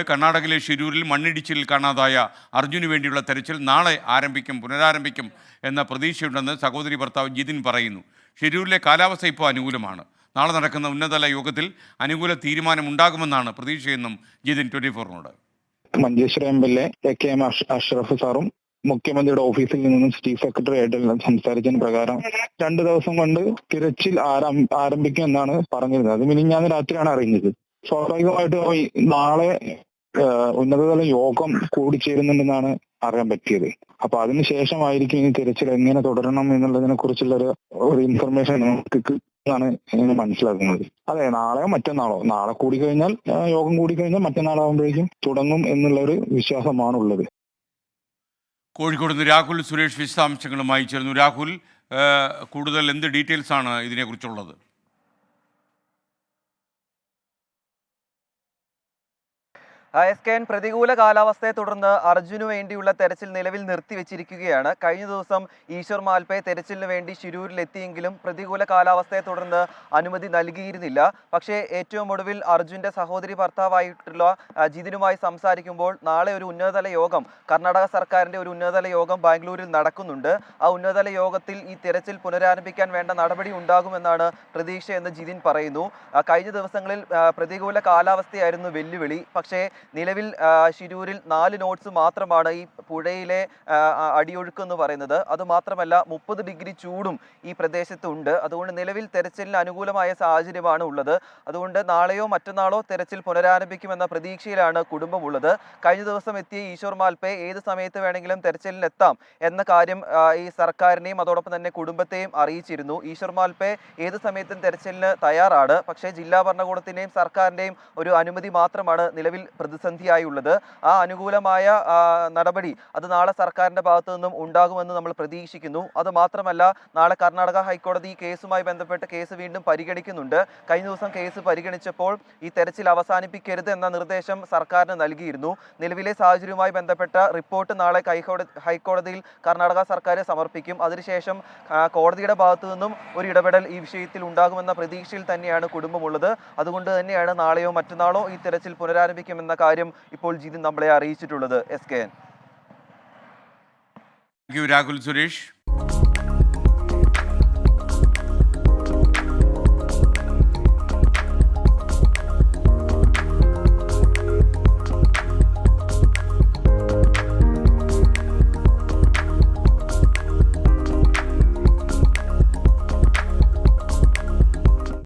കർണാടകയിലെ ഷിരൂരിൽ മണ്ണിടിച്ചിലിൽ കാണാതായ അർജുന് വേണ്ടിയുള്ള തെരച്ചിൽ നാളെ പുനരാരംഭിക്കും എന്ന പ്രതീക്ഷയുണ്ടെന്ന് സഹോദരി ഭർത്താവ് ജിതിൻ പറയുന്നു. ഷിരൂരിലെ കാലാവസ്ഥ ഇപ്പോൾ അനുകൂലമാണ്. നാളെ നടക്കുന്ന ഉന്നതതല യോഗത്തിൽ അനുകൂല തീരുമാനമുണ്ടാകുമെന്നാണ് പ്രതീക്ഷയെന്നും ജിതിൻ 24നോട്. മഞ്ചേശ്വരം എം.എൽ.എ KM അഷ്റഫ് സാറും മുഖ്യമന്ത്രിയുടെ ഓഫീസിൽ നിന്നും ചീഫ് സെക്രട്ടറി ആയിട്ട് സംസാരിച്ചതിന് പ്രകാരം 2 ദിവസം കൊണ്ട് തിരച്ചിൽ ആരംഭിക്കും എന്നാണ് പറഞ്ഞിരുന്നത്. അത് മിനിഞ്ഞാന്ന് രാത്രിയാണ് അറിഞ്ഞത്. സ്വാഭാവികമായിട്ടും നാളെ ഉന്നതതല യോഗം കൂടിച്ചേരുന്നുണ്ടെന്നാണ് അറിയാൻ പറ്റിയത്. അപ്പൊ അതിനുശേഷമായിരിക്കും ഈ തിരച്ചിൽ എങ്ങനെ തുടരണം എന്നുള്ളതിനെ കുറിച്ചുള്ള ഒരു ഇൻഫർമേഷൻ നമുക്ക് ാണ് മനസ്സിലാക്കുന്നത്. അതെ, നാളെയോ മറ്റന്നാളോ, നാളെ കൂടിക്കഴിഞ്ഞാൽ യോഗം കൂടിക്കഴിഞ്ഞാൽ മറ്റന്നാളാകുമ്പോഴേക്കും തുടങ്ങും എന്നുള്ള ഒരു വിശ്വാസമാണുള്ളത്. കോഴിക്കോട് നിന്ന് രാഹുൽ സുരേഷ് വിശദാംശങ്ങളുമായി ചേർന്നു. രാഹുൽ, കൂടുതൽ എന്ത് ഡീറ്റെയിൽസ് ആണ് ഇതിനെക്കുറിച്ചുള്ളത്? SKN പ്രതികൂല കാലാവസ്ഥയെ തുടർന്ന് അർജുനു വേണ്ടിയുള്ള തെരച്ചിൽ നിലവിൽ നിർത്തിവെച്ചിരിക്കുകയാണ്. കഴിഞ്ഞ ദിവസം ഈശ്വർ മാൽപെ തെരച്ചിലിന് വേണ്ടി ശിരൂരിലെത്തിയെങ്കിലും പ്രതികൂല കാലാവസ്ഥയെ തുടർന്ന് അനുമതി നൽകിയിരുന്നില്ല. പക്ഷേ ഏറ്റവും ഒടുവിൽ അർജുൻ്റെ സഹോദരി ഭർത്താവായിട്ടുള്ള ജിതിനുമായി സംസാരിക്കുമ്പോൾ നാളെ ഒരു ഉന്നതതല യോഗം, കർണാടക സർക്കാരിൻ്റെ ഒരു ഉന്നതതല യോഗം ബാംഗ്ലൂരിൽ നടക്കുന്നുണ്ട്. ആ ഉന്നതതല യോഗത്തിൽ ഈ തെരച്ചിൽ പുനരാരംഭിക്കാൻ വേണ്ട നടപടി ഉണ്ടാകുമെന്നാണ് പ്രതീക്ഷയെന്ന് ജിതിൻ പറയുന്നു. കഴിഞ്ഞ ദിവസങ്ങളിൽ പ്രതികൂല കാലാവസ്ഥയായിരുന്നു വെല്ലുവിളി. പക്ഷേ നിലവിൽ ശിരൂരിൽ 4 നോട്ട്സ് മാത്രമാണ് ഈ പുഴയിലെ അടിയൊഴുക്ക് എന്ന് പറയുന്നത്. അതുമാത്രമല്ല 30 ഡിഗ്രി ചൂടും ഈ പ്രദേശത്ത് ഉണ്ട്. അതുകൊണ്ട് നിലവിൽ തെരച്ചിലിന് അനുകൂലമായ സാഹചര്യമാണ് ഉള്ളത്. അതുകൊണ്ട് നാളെയോ മറ്റന്നാളോ തെരച്ചിൽ പുനരാരംഭിക്കുമെന്ന പ്രതീക്ഷയിലാണ് കുടുംബമുള്ളത്. കഴിഞ്ഞ ദിവസം എത്തിയ ഈശ്വർ മാൽപെ ഏത് സമയത്ത് വേണമെങ്കിലും തെരച്ചിലിനെത്താം എന്ന കാര്യം ഈ സർക്കാരിനെയും അതോടൊപ്പം തന്നെ കുടുംബത്തെയും അറിയിച്ചിരുന്നു. ഈശ്വർ മാൽപെ ഏത് സമയത്തും തെരച്ചിലിന് തയ്യാറാണ്. പക്ഷേ ജില്ലാ ഭരണകൂടത്തിൻ്റെയും സർക്കാരിൻ്റെയും ഒരു അനുമതി മാത്രമാണ് നിലവിൽ പ്രതിസന്ധിയായുള്ളത്. ആ അനുകൂലമായ നടപടി അത് നാളെ സർക്കാരിൻ്റെ ഭാഗത്തു നിന്നും ഉണ്ടാകുമെന്ന് നമ്മൾ പ്രതീക്ഷിക്കുന്നു. അത് മാത്രമല്ല, നാളെ കർണാടക ഹൈക്കോടതി ഈ കേസുമായി ബന്ധപ്പെട്ട് കേസ് വീണ്ടും പരിഗണിക്കുന്നുണ്ട്. കഴിഞ്ഞ ദിവസം കേസ് പരിഗണിച്ചപ്പോൾ ഈ തെരച്ചിൽ അവസാനിപ്പിക്കരുത് എന്ന നിർദ്ദേശം സർക്കാരിന് നൽകിയിരുന്നു. നിലവിലെ സാഹചര്യവുമായി ബന്ധപ്പെട്ട റിപ്പോർട്ട് നാളെ ഹൈക്കോടതിയിൽ കർണാടക സർക്കാർ സമർപ്പിക്കും. അതിനുശേഷം കോടതിയുടെ ഭാഗത്തു നിന്നും ഒരു ഇടപെടൽ ഈ വിഷയത്തിൽ ഉണ്ടാകുമെന്ന പ്രതീക്ഷയിൽ തന്നെയാണ് കുടുംബമുള്ളത്. അതുകൊണ്ട് തന്നെയാണ് നാളെയോ മറ്റന്നാളോ ഈ തെരച്ചിൽ പുനരാരംഭിക്കുമെന്ന കാര്യം ഇപ്പോൾ ജിതിൻ നമ്മളെ അറിയിച്ചിട്ടുള്ളത്. SKN. രാഹുൽ സുരേഷ്.